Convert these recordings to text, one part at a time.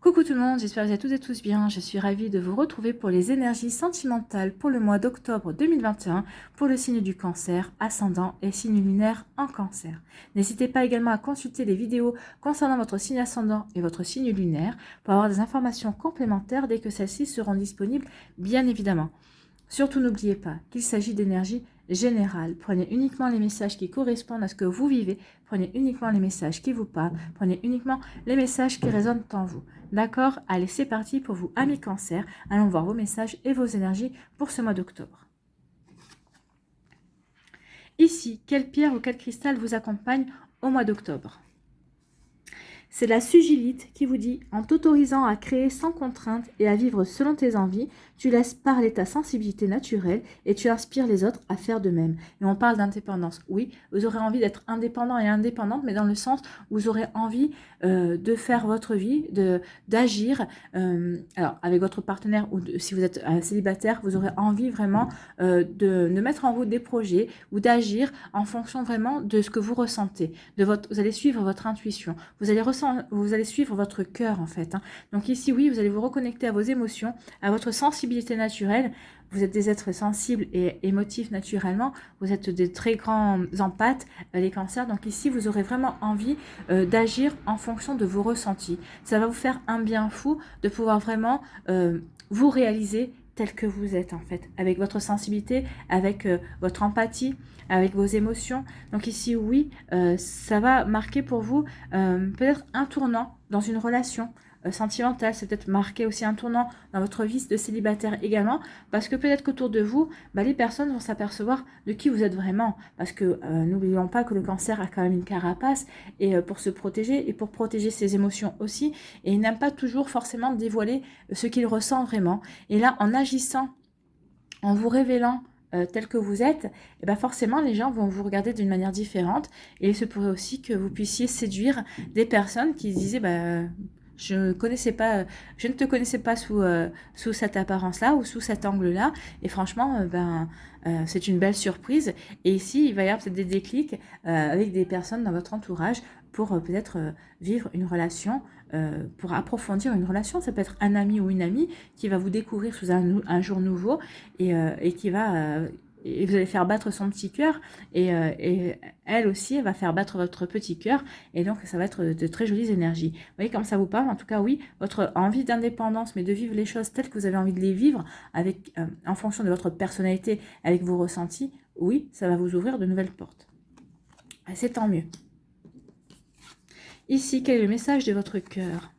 Coucou tout le monde, j'espère que vous êtes toutes et tous bien. Je suis ravie de vous retrouver pour les énergies sentimentales pour le mois d'octobre 2021 pour le signe du cancer, ascendant et signe lunaire en cancer. N'hésitez pas également à consulter les vidéos concernant votre signe ascendant et votre signe lunaire pour avoir des informations complémentaires dès que celles-ci seront disponibles, bien évidemment. Surtout n'oubliez pas qu'il s'agit d'énergie générale. Prenez uniquement les messages qui correspondent à ce que vous vivez. Prenez uniquement les messages qui vous parlent. Prenez uniquement les messages qui résonnent en vous. D'accord? Allez, c'est parti pour vous, amis cancer. Allons voir vos messages et vos énergies pour ce mois d'octobre. Ici, quelle pierre ou quel cristal vous accompagne au mois d'octobre? C'est la sugilite qui vous dit, en t'autorisant à créer sans contrainte et à vivre selon tes envies, tu laisses parler ta sensibilité naturelle et tu inspires les autres à faire de même. Et on parle d'indépendance. Oui, vous aurez envie d'être indépendant et indépendante, mais dans le sens où vous aurez envie de faire votre vie, d'agir. Alors, avec votre partenaire ou si vous êtes célibataire, vous aurez envie vraiment de mettre en route des projets ou d'agir en fonction vraiment de ce que vous ressentez. Vous allez suivre votre intuition. Vous allez suivre votre cœur en fait. Donc ici, oui, vous allez vous reconnecter à vos émotions, à votre sensibilité naturelle. Vous êtes des êtres sensibles et émotifs naturellement. Vous êtes des très grands empathes, les cancers. Donc ici, vous aurez vraiment envie d'agir en fonction de vos ressentis. Ça va vous faire un bien fou de pouvoir vraiment vous réaliser tel que vous êtes en fait, avec votre sensibilité, avec votre empathie, avec vos émotions. Donc ici, oui, ça va marquer pour vous peut-être un tournant dans une relation sentimentale. C'est peut-être marquer aussi un tournant dans votre vie de célibataire également, parce que peut-être qu'autour de vous, les personnes vont s'apercevoir de qui vous êtes vraiment. Parce que n'oublions pas que le cancer a quand même une carapace et pour se protéger et pour protéger ses émotions aussi. Et il n'aime pas toujours forcément dévoiler ce qu'il ressent vraiment. Et là, en agissant, en vous révélant tel que vous êtes, et bien forcément les gens vont vous regarder d'une manière différente. Et il se pourrait aussi que vous puissiez séduire des personnes qui disaient je ne te connaissais pas sous cette apparence-là ou sous cet angle-là. Et franchement, c'est une belle surprise. Et ici, il va y avoir peut-être des déclics avec des personnes dans votre entourage pour peut-être vivre une relation, pour approfondir une relation. Ça peut être un ami ou une amie qui va vous découvrir sous un jour nouveau et qui va... et vous allez faire battre son petit cœur et elle aussi, elle va faire battre votre petit cœur et donc ça va être de très jolies énergies. Vous voyez comme ça vous parle. En tout cas, oui, votre envie d'indépendance, mais de vivre les choses telles que vous avez envie de les vivre avec, en fonction de votre personnalité, avec vos ressentis, oui, ça va vous ouvrir de nouvelles portes. C'est tant mieux. Ici, quel est le message de votre cœur?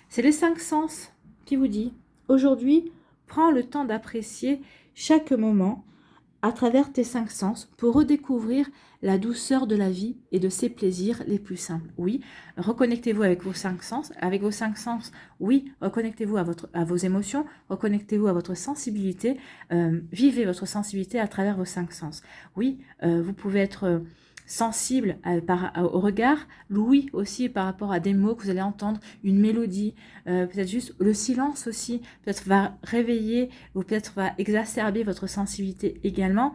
C'est les 5 sens qui vous dit, aujourd'hui, prends le temps d'apprécier chaque moment à travers tes 5 sens pour redécouvrir la douceur de la vie et de ses plaisirs les plus simples. Oui, reconnectez-vous avec vos 5 sens. Avec vos 5 sens, oui, reconnectez-vous à vos émotions, reconnectez-vous à votre sensibilité. Vivez votre sensibilité à travers vos 5 sens. Oui, vous pouvez être... sensible au regard, l'ouïe aussi par rapport à des mots que vous allez entendre, une mélodie, peut-être juste le silence aussi, peut-être va réveiller ou peut-être va exacerber votre sensibilité également,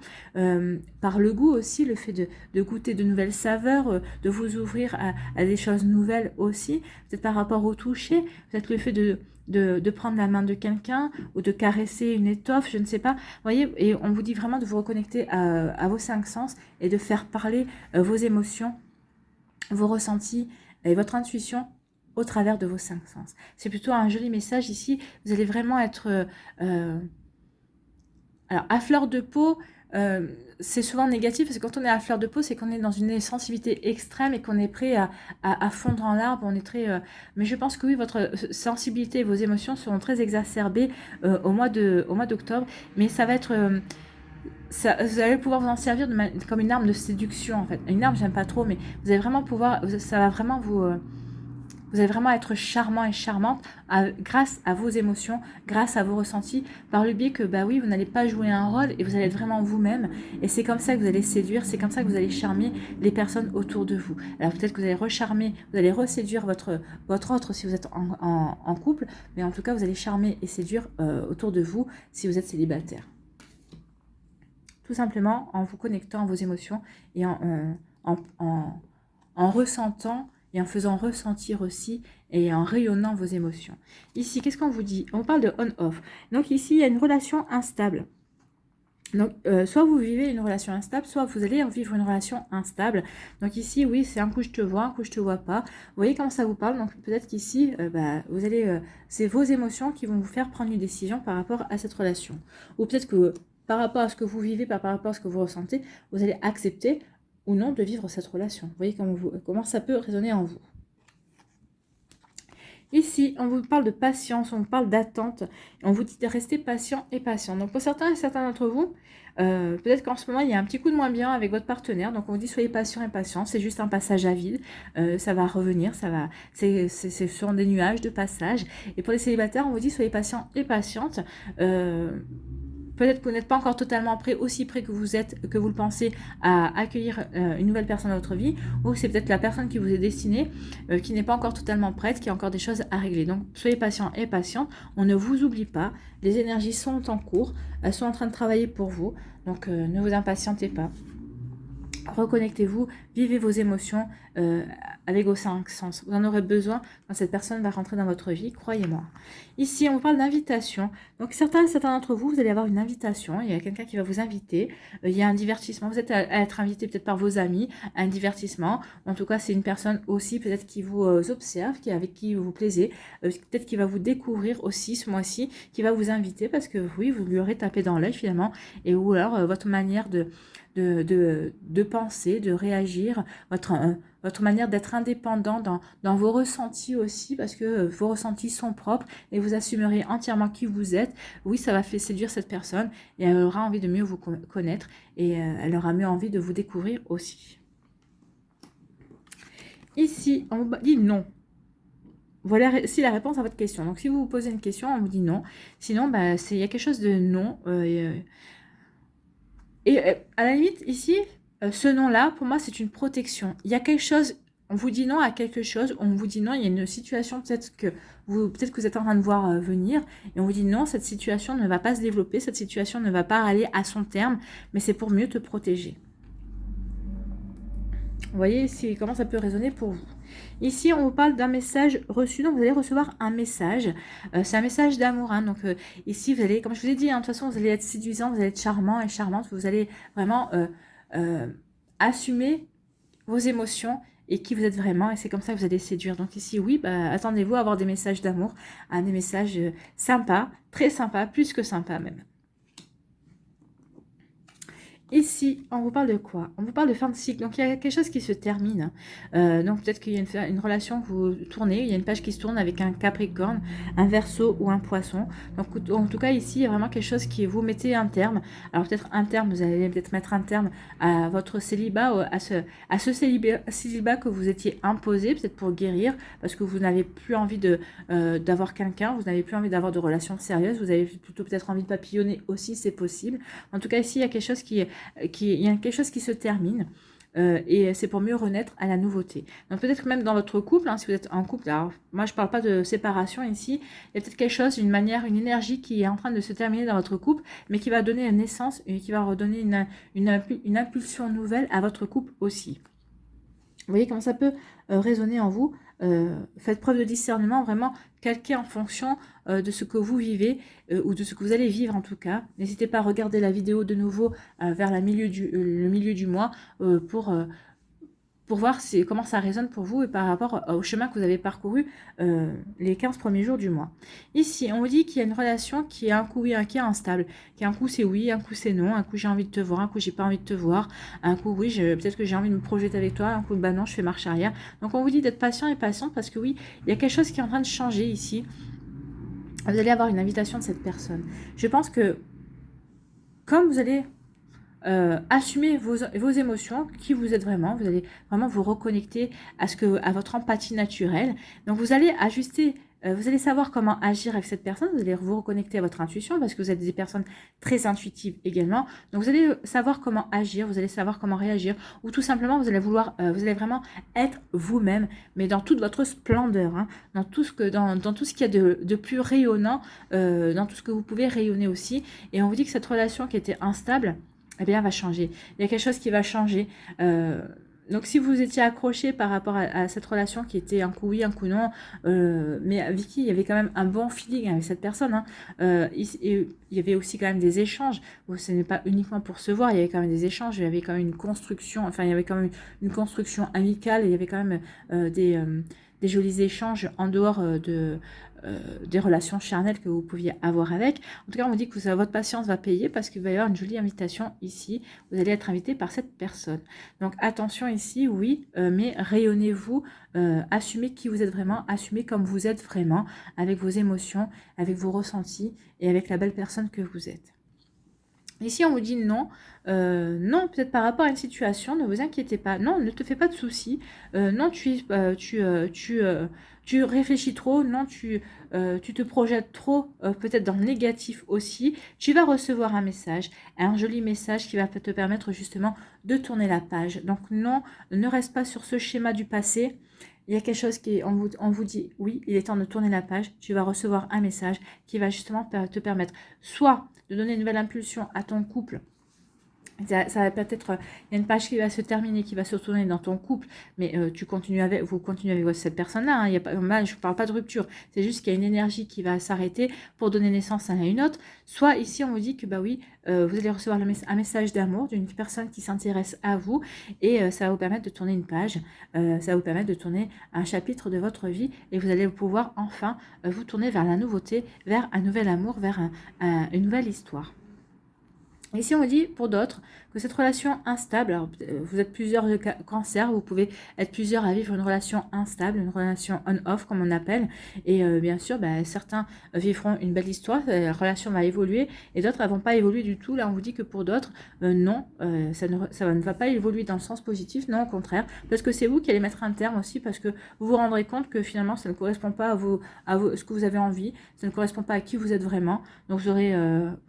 par le goût aussi, le fait de goûter de nouvelles saveurs, de vous ouvrir à des choses nouvelles aussi, peut-être par rapport au toucher, peut-être le fait de prendre la main de quelqu'un ou de caresser une étoffe, je ne sais pas. Vous voyez, et on vous dit vraiment de vous reconnecter à vos 5 sens et de faire parler vos émotions, vos ressentis et votre intuition au travers de vos 5 sens. C'est plutôt un joli message ici. Vous allez vraiment être alors à fleur de peau. C'est souvent négatif parce que quand on est à fleur de peau, c'est qu'on est dans une sensibilité extrême et qu'on est prêt à fondre en larmes. On est très, mais je pense que oui, votre sensibilité et vos émotions seront très exacerbées au mois d'octobre. Mais ça va être, vous allez pouvoir vous en servir comme une arme de séduction en fait. Une arme, j'aime pas trop, mais vous allez vraiment pouvoir, ça va vraiment vous allez vraiment être charmant et charmante grâce à vos émotions, grâce à vos ressentis, par le biais que, oui, vous n'allez pas jouer un rôle et vous allez être vraiment vous-même. Et c'est comme ça que vous allez séduire, c'est comme ça que vous allez charmer les personnes autour de vous. Alors peut-être que vous allez recharmer, vous allez reséduire votre autre si vous êtes en couple, mais en tout cas, vous allez charmer et séduire autour de vous si vous êtes célibataire. Tout simplement en vous connectant à vos émotions et en ressentant et en faisant ressentir aussi et en rayonnant vos émotions. Ici, qu'est-ce qu'on vous dit? On parle de on-off. Donc ici, il y a une relation instable. Donc, soit vous vivez une relation instable, soit vous allez en vivre une relation instable. Donc ici, oui, c'est un coup je te vois, un coup je te vois pas. Vous voyez comment ça vous parle? Donc peut-être qu'ici, vous allez, c'est vos émotions qui vont vous faire prendre une décision par rapport à cette relation. Ou peut-être que par rapport à ce que vous vivez, par rapport à ce que vous ressentez, vous allez accepter ou non de vivre cette relation. Vous voyez comment ça peut résonner en vous. Ici, on vous parle de patience, on vous parle d'attente, on vous dit de rester patient et patient. Donc pour certains et certains d'entre vous, peut-être qu'en ce moment, il y a un petit coup de moins bien avec votre partenaire, donc on vous dit soyez patient et patient, c'est juste un passage à vide, ça va revenir, ce sont des nuages de passage. Et pour les célibataires, on vous dit soyez patient et patiente. Peut-être que vous n'êtes pas encore totalement prêt, aussi prêt que vous êtes, que vous le pensez, à accueillir une nouvelle personne dans votre vie, ou c'est peut-être la personne qui vous est destinée, qui n'est pas encore totalement prête, qui a encore des choses à régler. Donc, soyez patient et patiente, on ne vous oublie pas, les énergies sont en cours, elles sont en train de travailler pour vous, donc ne vous impatientez pas. Reconnectez-vous, vivez vos émotions avec vos 5 sens. Vous en aurez besoin quand cette personne va rentrer dans votre vie, croyez-moi. Ici, on vous parle d'invitation. Donc, certains d'entre vous, vous allez avoir une invitation. Il y a quelqu'un qui va vous inviter. Il y a un divertissement. Vous êtes à être invité peut-être par vos amis à un divertissement. En tout cas, c'est une personne aussi peut-être qui vous observe, avec qui vous vous plaisez. Peut-être qui va vous découvrir aussi ce mois-ci, qui va vous inviter parce que oui, vous lui aurez tapé dans l'œil finalement. Et ou alors, votre manière de penser, de réagir, votre manière d'être indépendant dans vos ressentis aussi, parce que vos ressentis sont propres et vous assumerez entièrement qui vous êtes. Oui, ça va faire séduire cette personne et elle aura envie de mieux vous connaître et elle aura mieux envie de vous découvrir aussi. Ici, on vous dit non. Voilà si la réponse à votre question. Donc, si vous vous posez une question, on vous dit non. Sinon, il y a quelque chose de non. Et à la limite, ici, ce nom-là, pour moi, c'est une protection. Il y a quelque chose, on vous dit non à quelque chose, on vous dit non, il y a une situation peut-être que vous êtes en train de voir venir, et on vous dit non, cette situation ne va pas se développer, cette situation ne va pas aller à son terme, mais c'est pour mieux te protéger. Vous voyez ici comment ça peut résonner pour vous. Ici, on vous parle d'un message reçu. Donc, vous allez recevoir un message. C'est un message d'amour. Hein. Donc, ici, vous allez, comme je vous ai dit, hein, de toute façon, vous allez être séduisant, vous allez être charmant et charmante. Vous allez vraiment assumer vos émotions et qui vous êtes vraiment. Et c'est comme ça que vous allez séduire. Donc, ici, oui, attendez-vous à avoir des messages d'amour, à des messages sympas, très sympas, plus que sympas même. Ici, on vous parle de quoi? On vous parle de fin de cycle. Donc, il y a quelque chose qui se termine. Donc, peut-être qu'il y a une relation que vous tournez. Il y a une page qui se tourne avec un Capricorne, un Verseau ou un Poisson. Donc, en tout cas, ici, il y a vraiment quelque chose qui vous mettez un terme. Alors, peut-être un terme, vous allez peut-être mettre un terme à votre célibat, à ce célibat que vous étiez imposé, peut-être pour guérir, parce que vous n'avez plus envie d'avoir quelqu'un, vous n'avez plus envie d'avoir de relations sérieuses. Vous avez plutôt peut-être envie de papillonner aussi, c'est possible. En tout cas, ici, il y a quelque chose il y a quelque chose qui se termine et c'est pour mieux renaître à la nouveauté. Donc peut-être même dans votre couple, hein, si vous êtes en couple, alors moi je ne parle pas de séparation ici, il y a peut-être quelque chose, une manière, une énergie qui est en train de se terminer dans votre couple, mais qui va donner une naissance et qui va redonner une impulsion nouvelle à votre couple aussi. Vous voyez comment ça peut résonner en vous. Faites preuve de discernement, vraiment calquez en fonction de ce que vous vivez ou de ce que vous allez vivre en tout cas. N'hésitez pas à regarder la vidéo de nouveau vers le milieu du mois pour voir comment ça résonne pour vous et par rapport au chemin que vous avez parcouru les 15 premiers jours du mois. Ici, on vous dit qu'il y a une relation qui est un coup oui, qui est instable. Qui un coup c'est oui, un coup c'est non, un coup j'ai envie de te voir, un coup j'ai pas envie de te voir, un coup oui, peut-être que j'ai envie de me projeter avec toi, un coup bah non, je fais marche arrière. Donc on vous dit d'être patient et patiente parce que oui, il y a quelque chose qui est en train de changer ici. Vous allez avoir une invitation de cette personne. Je pense que comme vous allez assumez vos émotions, qui vous êtes vraiment, vous allez vraiment vous reconnecter à votre empathie naturelle. Donc vous allez ajuster, vous allez savoir comment agir avec cette personne, vous allez vous reconnecter à votre intuition parce que vous êtes des personnes très intuitives également. Donc vous allez savoir comment agir, vous allez savoir comment réagir ou tout simplement vous allez vous allez vraiment être vous-même, mais dans toute votre splendeur, hein, dans tout ce qu'il y a de plus rayonnant, dans tout ce que vous pouvez rayonner aussi. Et on vous dit que cette relation qui était instable, eh bien, elle va changer. Il y a quelque chose qui va changer. donc si vous étiez accroché par rapport à cette relation qui était un coup oui, un coup non, mais Vicky, il y avait quand même un bon feeling avec cette personne. Hein. Il y avait aussi quand même des échanges. Bon, ce n'est pas uniquement pour se voir, il y avait quand même des échanges, il y avait quand même une construction, enfin il y avait quand même une construction amicale, et il y avait quand même des jolis échanges en dehors des relations charnelles que vous pouviez avoir avec. En tout cas, on vous dit que votre patience va payer parce qu'il va y avoir une jolie invitation ici. Vous allez être invité par cette personne. Donc attention ici, oui, mais rayonnez-vous, assumez qui vous êtes vraiment, assumez comme vous êtes vraiment, avec vos émotions, avec vos ressentis et avec la belle personne que vous êtes. Ici, on vous dit non, non, peut-être par rapport à une situation, ne vous inquiétez pas, non, ne te fais pas de soucis, non, tu réfléchis trop, non, tu te projettes trop, peut-être dans le négatif aussi, tu vas recevoir un joli message qui va te permettre justement de tourner la page. Donc non, ne reste pas sur ce schéma du passé. Il y a quelque chose on vous dit, oui, il est temps de tourner la page, tu vas recevoir un message qui va justement te permettre soit de donner une nouvelle impulsion à ton couple. Ça va peut-être, il y a une page qui va se terminer, qui va se retourner dans ton couple, mais vous continuez avec cette personne-là. Hein, je ne parle pas de rupture, c'est juste qu'il y a une énergie qui va s'arrêter pour donner naissance à une autre. Soit ici, on vous dit que bah oui, vous allez recevoir un message d'amour d'une personne qui s'intéresse à vous, et ça va vous permettre de tourner une page, ça va vous permettre de tourner un chapitre de votre vie, et vous allez pouvoir enfin vous tourner vers la nouveauté, vers un nouvel amour, vers une nouvelle histoire. Ici, on vous dit, pour d'autres, que cette relation instable, alors vous êtes plusieurs cancers, vous pouvez être plusieurs à vivre une relation instable, une relation on-off, comme on appelle, et bien sûr, certains vivront une belle histoire, la relation va évoluer, et d'autres ne vont pas évoluer du tout. Là, on vous dit que pour d'autres, non, ça ne va pas évoluer dans le sens positif, non, au contraire, parce que c'est vous qui allez mettre un terme aussi, parce que vous vous rendrez compte que finalement, ça ne correspond pas à ce que vous avez envie, ça ne correspond pas à qui vous êtes vraiment, donc vous aurez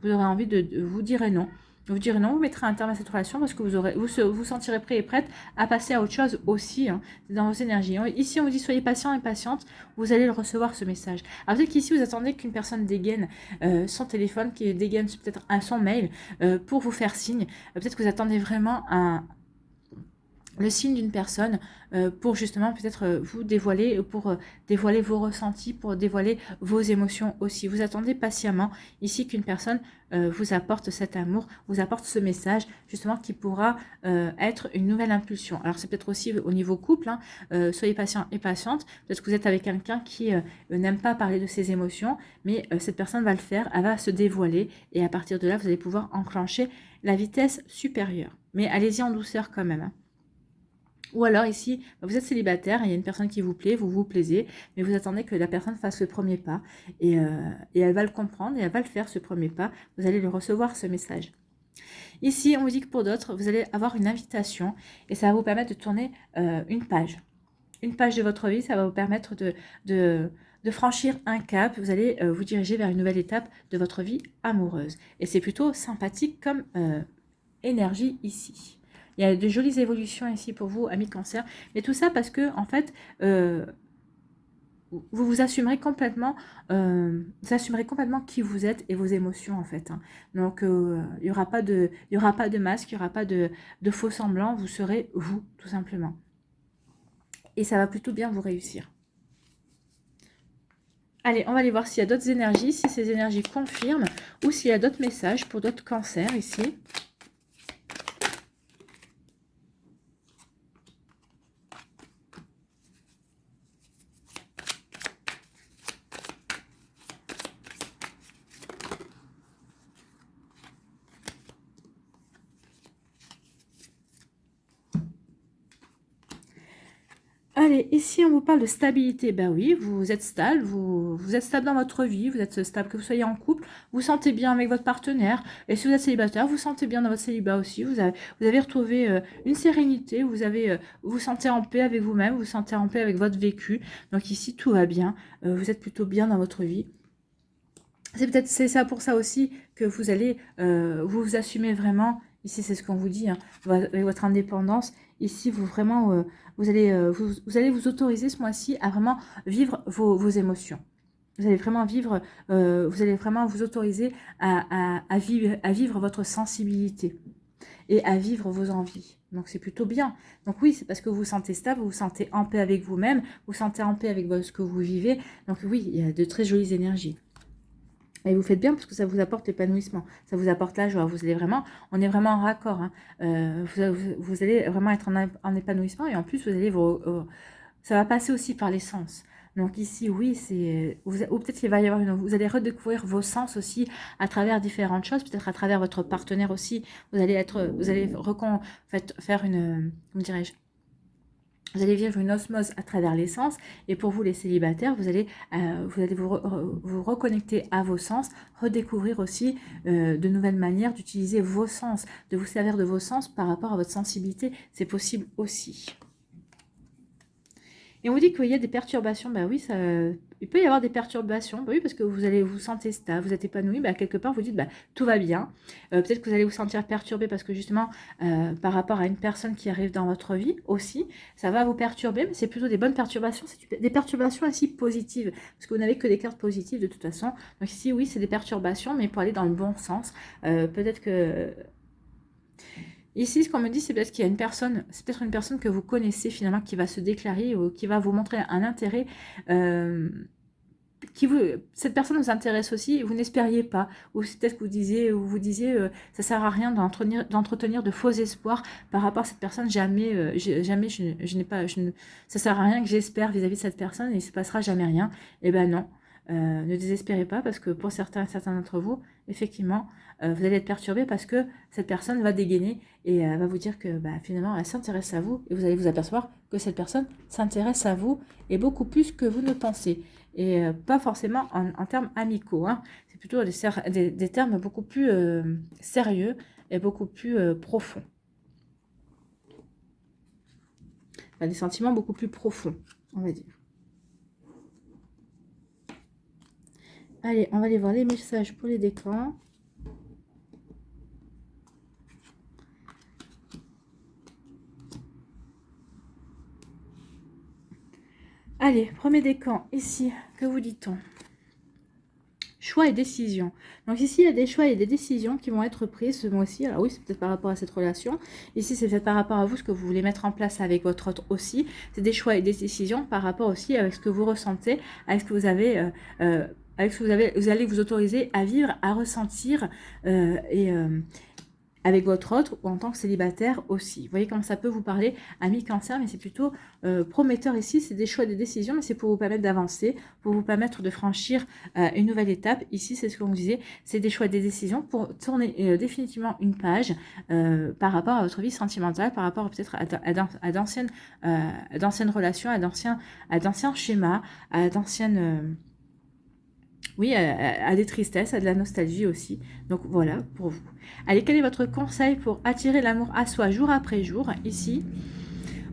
envie de vous dire non. Vous direz non, vous mettrez un terme à cette relation parce que vous sentirez prêt et prête à passer à autre chose aussi, hein, dans vos énergies. Ici, on vous dit soyez patient et patiente, vous allez le recevoir ce message. Alors peut-être qu'ici, vous attendez qu'une personne dégaine son téléphone, qui dégaine peut-être son mail pour vous faire signe. Peut-être que vous attendez vraiment le signe d'une personne pour justement peut-être vous dévoiler, pour dévoiler vos ressentis, pour dévoiler vos émotions aussi. Vous attendez patiemment ici qu'une personne vous apporte cet amour, vous apporte ce message justement qui pourra être une nouvelle impulsion. Alors c'est peut-être aussi au niveau couple, hein, soyez patient et patiente, peut-être que vous êtes avec quelqu'un qui n'aime pas parler de ses émotions, mais cette personne va le faire, elle va se dévoiler, et à partir de là, vous allez pouvoir enclencher la vitesse supérieure. Mais allez-y en douceur quand même, hein. Ou alors ici, vous êtes célibataire, il y a une personne qui vous plaît, vous vous plaisez, mais vous attendez que la personne fasse le premier pas, et elle va le comprendre, et elle va le faire ce premier pas, vous allez le recevoir ce message. Ici, on vous dit que pour d'autres, vous allez avoir une invitation, et ça va vous permettre de tourner une page de votre vie, ça va vous permettre de franchir un cap, vous allez vous diriger vers une nouvelle étape de votre vie amoureuse. Et c'est plutôt sympathique comme énergie ici. Il y a de jolies évolutions ici pour vous, amis cancer. Mais tout ça parce que, en fait, vous assumerez complètement, qui vous êtes et vos émotions, en fait. Hein. Donc, il n'y aura pas de masque, il n'y aura pas de faux semblants. Vous serez vous, tout simplement. Et ça va plutôt bien vous réussir. Allez, on va aller voir s'il y a d'autres énergies, si ces énergies confirment, ou s'il y a d'autres messages pour d'autres cancers ici. Allez, ici on vous parle de stabilité. Ben oui, vous êtes stable, vous êtes stable dans votre vie, vous êtes stable, que vous soyez en couple, vous sentez bien avec votre partenaire. Et si vous êtes célibataire, vous sentez bien dans votre célibat aussi. Vous avez retrouvé une sérénité, vous vous sentez en paix avec vous-même, vous vous sentez en paix avec votre vécu. Donc ici tout va bien, vous êtes plutôt bien dans votre vie. C'est ça pour ça aussi que vous allez vous assumer vraiment. Ici, c'est ce qu'on vous dit, hein, avec votre indépendance. Ici, vous allez vous autoriser ce mois-ci à vraiment vivre vos émotions. Vous allez vraiment vous allez vraiment vous autoriser à vivre votre sensibilité. et à vivre vos envies. Donc c'est plutôt bien. Donc oui, c'est parce que vous vous sentez stable, vous vous sentez en paix avec vous-même, vous vous sentez en paix avec ce que vous vivez. Donc oui, il y a de très jolies énergies. Et vous faites bien parce que ça vous apporte l'épanouissement, ça vous apporte la joie. Vous allez vraiment, on est vraiment en raccord. Hein. Vous allez vraiment être en épanouissement et en plus, vous allez ça va passer aussi par les sens. Donc ici, oui, ou peut-être qu'il va y avoir vous allez redécouvrir vos sens aussi à travers différentes choses, peut-être à travers votre partenaire aussi. Vous allez faire comment dirais-je, vous allez vivre une osmose à travers les sens. Et pour vous, les célibataires, vous allez vous reconnecter à vos sens, redécouvrir aussi de nouvelles manières d'utiliser vos sens, de vous servir de vos sens par rapport à votre sensibilité. C'est possible aussi. Et on vous dit qu'il y a des perturbations. Ben oui, il peut y avoir des perturbations. Ben oui, parce que vous allez vous sentir stable, vous êtes épanoui. Ben quelque part, vous dites, ben, tout va bien. Peut-être que vous allez vous sentir perturbé parce que justement, par rapport à une personne qui arrive dans votre vie aussi, ça va vous perturber. Mais c'est plutôt des bonnes perturbations. C'est des perturbations aussi positives. Parce que vous n'avez que des cartes positives de toute façon. Donc ici, oui, c'est des perturbations, mais pour aller dans le bon sens. Peut-être que... Ici, ce qu'on me dit, c'est peut-être qu'il y a une personne, c'est peut-être une personne que vous connaissez finalement qui va se déclarer ou qui va vous montrer un intérêt. Cette personne vous intéresse aussi et vous n'espériez pas. Ou c'est peut-être que vous disiez, ça sert à rien d'entretenir de faux espoirs par rapport à cette personne. Jamais, ça sert à rien que j'espère vis-à-vis de cette personne et il ne se passera jamais rien. Eh ben non. Ne désespérez pas parce que pour certains d'entre vous, effectivement, vous allez être perturbé parce que cette personne va dégainer et va vous dire que finalement, elle s'intéresse à vous et vous allez vous apercevoir que cette personne s'intéresse à vous et beaucoup plus que vous ne pensez. Et pas forcément en termes amicaux. Hein. C'est plutôt des termes beaucoup plus sérieux et beaucoup plus profonds. Enfin, des sentiments beaucoup plus profonds, on va dire. Allez, on va aller voir les messages pour les décans. Allez, premier décan, ici, que vous dit-on? Choix et décision. Donc ici, il y a des choix et des décisions qui vont être prises ce mois-ci. Alors oui, c'est peut-être par rapport à cette relation. Ici, c'est peut-être par rapport à vous, ce que vous voulez mettre en place avec votre autre aussi. C'est des choix et des décisions par rapport aussi avec ce que vous ressentez, avec ce que vous avez... avec ce que vous allez vous autoriser à vivre, à ressentir avec votre autre ou en tant que célibataire aussi. Vous voyez comment ça peut vous parler, ami cancer, mais c'est plutôt prometteur ici. C'est des choix, des décisions, mais c'est pour vous permettre d'avancer, pour vous permettre de franchir une nouvelle étape. Ici, c'est ce que vous disait, c'est des choix, des décisions pour tourner définitivement une page par rapport à votre vie sentimentale, par rapport peut-être à d'anciennes relations, à d'anciens schémas, à d'anciennes... oui, à des tristesses, à de la nostalgie aussi. Donc voilà, pour vous. Allez, quel est votre conseil pour attirer l'amour à soi jour après jour? Ici,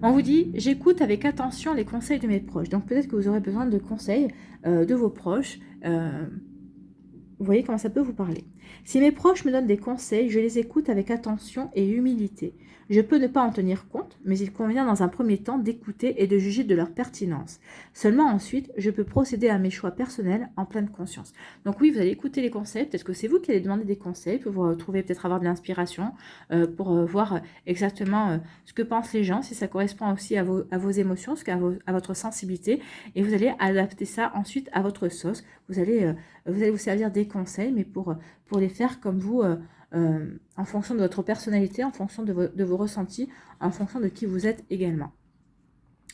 on vous dit, j'écoute avec attention les conseils de mes proches. Donc peut-être que vous aurez besoin de conseils de vos proches. Vous voyez comment ça peut vous parler. Si mes proches me donnent des conseils, je les écoute avec attention et humilité. Je peux ne pas en tenir compte, mais il convient dans un premier temps d'écouter et de juger de leur pertinence. Seulement ensuite, je peux procéder à mes choix personnels en pleine conscience. Donc oui, vous allez écouter les conseils, peut-être que c'est vous qui allez demander des conseils pour vous trouver, peut-être avoir de l'inspiration, pour voir exactement ce que pensent les gens, si ça correspond aussi à vos émotions, à votre sensibilité, et vous allez adapter ça ensuite à votre sauce. Vous allez vous servir des conseils, mais pour les faire comme vous, en fonction de votre personnalité, en fonction de vos ressentis, en fonction de qui vous êtes également.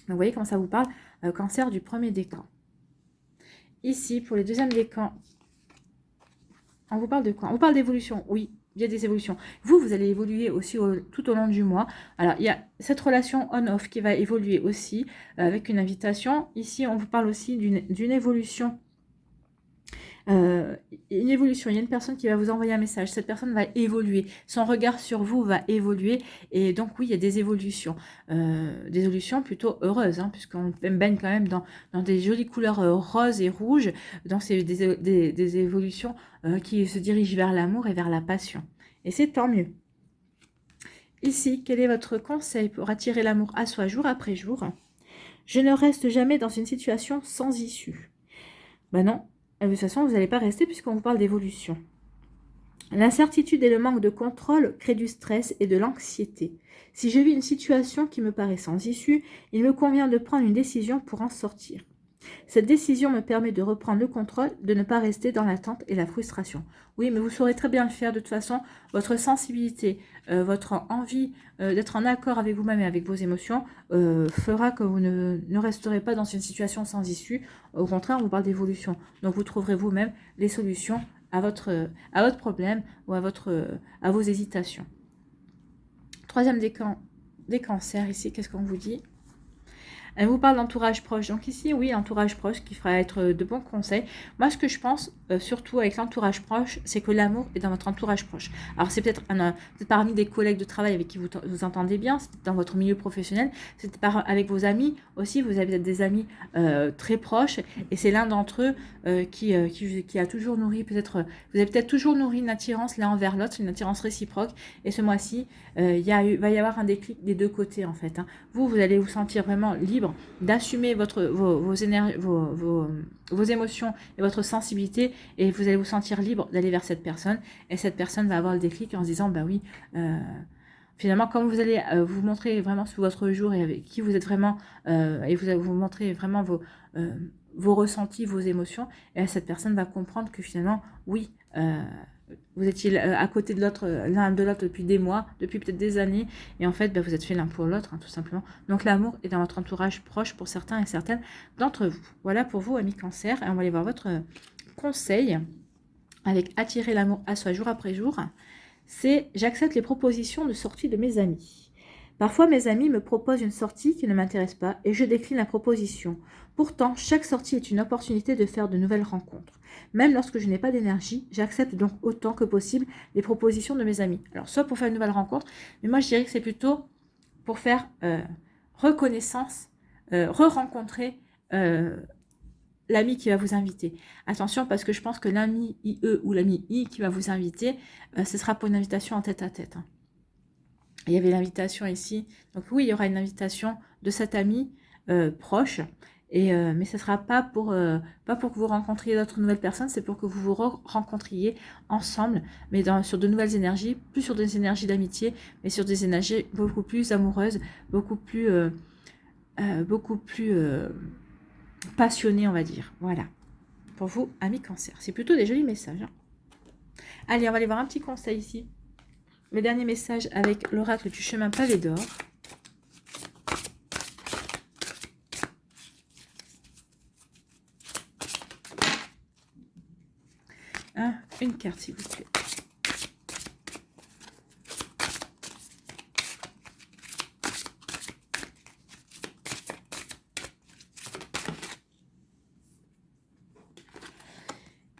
Donc vous voyez comment ça vous parle, cancer du premier décan. Ici, pour les deuxièmes décans, on vous parle de quoi? On vous parle d'évolution, oui. Il y a des évolutions. Vous allez évoluer aussi tout au long du mois. Alors, il y a cette relation on-off qui va évoluer aussi avec une invitation. Ici, on vous parle aussi d'une évolution. Une évolution, il y a une personne qui va vous envoyer un message, cette personne va évoluer, son regard sur vous va évoluer, et donc oui, il y a des évolutions plutôt heureuses, hein, puisqu'on baigne quand même dans des jolies couleurs roses et rouges, donc c'est des évolutions qui se dirigent vers l'amour et vers la passion, et c'est tant mieux. Ici, quel est votre conseil pour attirer l'amour à soi jour après jour? Je ne reste jamais dans une situation sans issue. Ben non. De toute façon, vous n'allez pas rester puisqu'on vous parle d'évolution. L'incertitude et le manque de contrôle créent du stress et de l'anxiété. Si je vis une situation qui me paraît sans issue, il me convient de prendre une décision pour en sortir. Cette décision me permet de reprendre le contrôle, de ne pas rester dans l'attente et la frustration. Oui, mais vous saurez très bien le faire. De toute façon, votre sensibilité, votre envie d'être en accord avec vous-même et avec vos émotions fera que vous ne resterez pas dans une situation sans issue. Au contraire, on vous parle d'évolution. Donc, vous trouverez vous-même les solutions à votre problème ou à vos hésitations. Troisième des cancers, ici, qu'est-ce qu'on vous dit ? Elle vous parle d'entourage proche. Donc ici, oui, entourage proche qui fera être de bons conseils. Moi, ce que je pense, surtout avec l'entourage proche, c'est que l'amour est dans votre entourage proche. Alors, c'est peut-être parmi des collègues de travail avec qui vous entendez bien, c'est dans votre milieu professionnel, c'est avec vos amis aussi. Vous avez peut-être des amis très proches et c'est l'un d'entre eux qui a toujours nourri, vous avez peut-être toujours nourri une attirance l'un envers l'autre, une attirance réciproque. Et ce mois-ci, va y avoir un déclic des deux côtés, en fait. Vous allez vous sentir vraiment libre d'assumer vos émotions et votre sensibilité, et vous allez vous sentir libre d'aller vers cette personne, et cette personne va avoir le déclic en se disant bah oui, finalement, comme vous allez vous montrer vraiment sous votre jour et avec qui vous êtes vraiment, et vous allez vous montrer vraiment vos ressentis, vos émotions, et cette personne va comprendre que finalement oui, vous étiez à côté de l'un de l'autre depuis des mois, depuis peut-être des années, et en fait, vous êtes fait l'un pour l'autre, tout simplement. Donc l'amour est dans votre entourage proche pour certains et certaines d'entre vous. Voilà pour vous, amis cancer, et on va aller voir votre conseil avec attirer l'amour à soi jour après jour. C'est j'accepte les propositions de sortie de mes amis. Parfois, mes amis me proposent une sortie qui ne m'intéresse pas et je décline la proposition. Pourtant, chaque sortie est une opportunité de faire de nouvelles rencontres. Même lorsque je n'ai pas d'énergie, j'accepte donc autant que possible les propositions de mes amis. Alors, soit pour faire une nouvelle rencontre, mais moi je dirais que c'est plutôt pour faire reconnaissance, re-rencontrer l'ami qui va vous inviter. Attention, parce que je pense que l'ami IE ou l'ami I qui va vous inviter, ce sera pour une invitation en tête-à-tête. Il y avait l'invitation ici. Donc oui, il y aura une invitation de cet ami proche. Mais ce ne sera pas pour que vous rencontriez d'autres nouvelles personnes, c'est pour que vous vous rencontriez ensemble, mais sur de nouvelles énergies, plus sur des énergies d'amitié, mais sur des énergies beaucoup plus amoureuses, beaucoup plus passionnées, on va dire. Voilà. Pour vous, amis cancer. C'est plutôt des jolis messages. Allez, on va aller voir un petit conseil ici. Le dernier message avec l'oracle du chemin pavé d'or. Une carte, s'il vous plaît.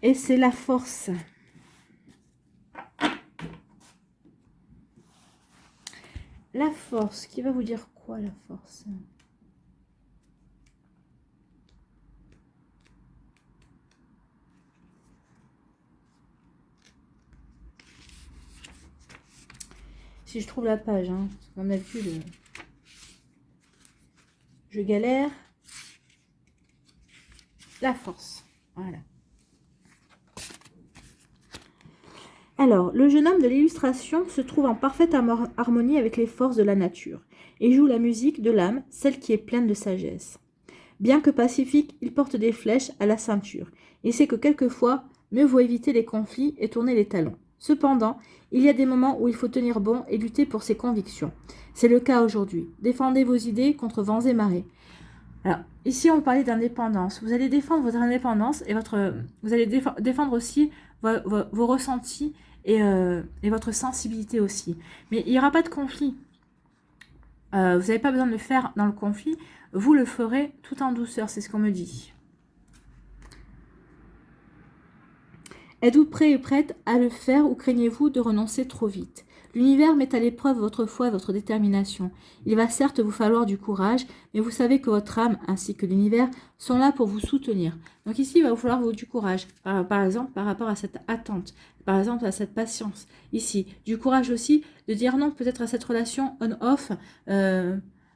Et c'est la force. La force, qui va vous dire quoi, la force ? Si je trouve la page, comme d'habitude, je galère. La force, voilà. Alors, le jeune homme de l'illustration se trouve en parfaite harmonie avec les forces de la nature et joue la musique de l'âme, celle qui est pleine de sagesse. Bien que pacifique, il porte des flèches à la ceinture et sait que quelquefois, mieux vaut éviter les conflits et tourner les talons. Cependant, il y a des moments où il faut tenir bon et lutter pour ses convictions. C'est le cas aujourd'hui. Défendez vos idées contre vents et marées. Alors, ici, on parlait d'indépendance. Vous allez défendre votre indépendance et vous allez défendre aussi vos ressentis et votre sensibilité aussi. Mais il n'y aura pas de conflit. Vous n'avez pas besoin de le faire dans le conflit. Vous le ferez tout en douceur, c'est ce qu'on me dit. Êtes-vous prêt et prête à le faire ou craignez-vous de renoncer trop vite ? L'univers met à l'épreuve votre foi et votre détermination. Il va certes vous falloir du courage, mais vous savez que votre âme ainsi que l'univers sont là pour vous soutenir. Donc ici, il va vous falloir du courage, par exemple par rapport à cette attente, par exemple à cette patience. Ici, du courage aussi de dire non peut-être à cette relation on-off,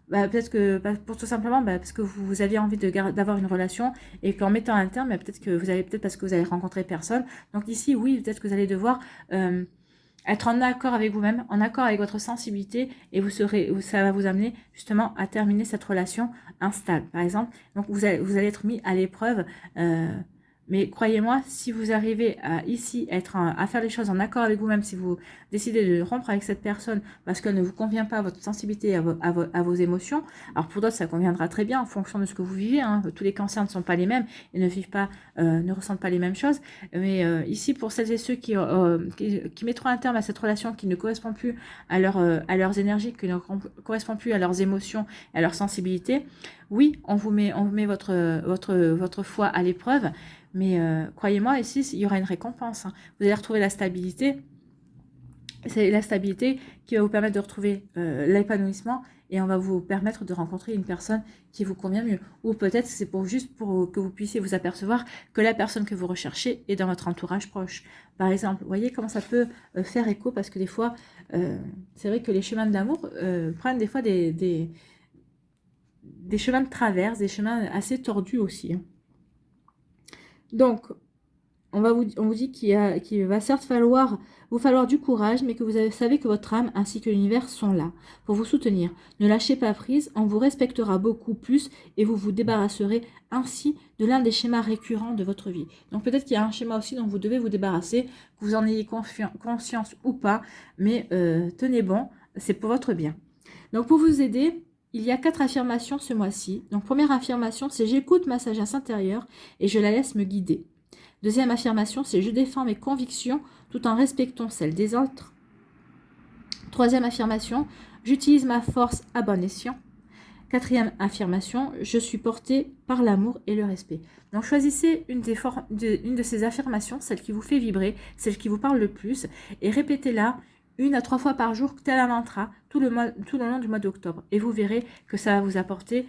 peut-être que, pour tout simplement, parce que vous aviez envie d'avoir une relation et qu'en mettant un terme, peut-être que vous allez, peut-être parce que vous avez rencontré personne. Donc ici, oui, peut-être que vous allez devoir être en accord avec vous-même, en accord avec votre sensibilité, et ça va vous amener justement à terminer cette relation instable, par exemple. Donc vous allez être mis à l'épreuve. Mais croyez-moi, si vous arrivez à faire les choses en accord avec vous-même, si vous décidez de rompre avec cette personne parce qu'elle ne vous convient pas à votre sensibilité, à vos émotions, alors pour d'autres, ça conviendra très bien en fonction de ce que vous vivez. Hein. Tous les cancers ne sont pas les mêmes et ne ressentent pas les mêmes choses. Mais ici, pour celles et ceux qui mettront un terme à cette relation qui ne correspond plus à leurs énergies, qui ne correspond plus à leurs émotions, à leur sensibilité, oui, on vous met votre foi à l'épreuve. Mais croyez-moi, ici, il y aura une récompense. Hein. Vous allez retrouver la stabilité. C'est la stabilité qui va vous permettre de retrouver l'épanouissement et on va vous permettre de rencontrer une personne qui vous convient mieux. Ou peut-être c'est juste pour que vous puissiez vous apercevoir que la personne que vous recherchez est dans votre entourage proche. Par exemple, vous voyez comment ça peut faire écho parce que des fois, c'est vrai que les chemins de l'amour prennent des fois des chemins de traverse, des chemins assez tordus aussi. Hein. Donc, on vous dit qu'il va certes vous falloir du courage, mais que vous savez que votre âme ainsi que l'univers sont là pour vous soutenir. Ne lâchez pas prise, on vous respectera beaucoup plus et vous vous débarrasserez ainsi de l'un des schémas récurrents de votre vie. Donc peut-être qu'il y a un schéma aussi dont vous devez vous débarrasser, que vous en ayez conscience ou pas, mais tenez bon, c'est pour votre bien. Donc pour vous aider, il y a 4 affirmations ce mois-ci. Donc première affirmation, c'est j'écoute ma sagesse intérieure et je la laisse me guider. Deuxième affirmation, c'est je défends mes convictions tout en respectant celles des autres. Troisième affirmation, j'utilise ma force à bon escient. Quatrième affirmation, je suis portée par l'amour et le respect. Donc choisissez une de ces affirmations, celle qui vous fait vibrer, celle qui vous parle le plus, et répétez-la 1 à 3 fois par jour, tel un mantra, tout le long du mois d'octobre. Et vous verrez que ça va vous apporter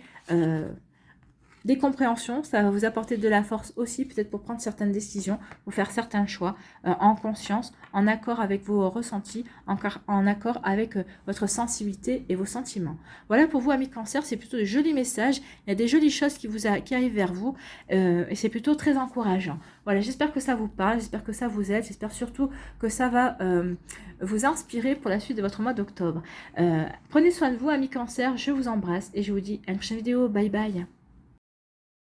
des compréhensions, ça va vous apporter de la force aussi, peut-être pour prendre certaines décisions, pour faire certains choix en conscience, en accord avec vos ressentis, en accord avec votre sensibilité et vos sentiments. Voilà pour vous, amis cancer, c'est plutôt de jolis messages, il y a des jolies choses qui arrivent vers vous et c'est plutôt très encourageant. Voilà, j'espère que ça vous parle, j'espère que ça vous aide, j'espère surtout que ça va vous inspirer pour la suite de votre mois d'octobre. Prenez soin de vous, amis cancer, je vous embrasse et je vous dis à une prochaine vidéo, bye bye.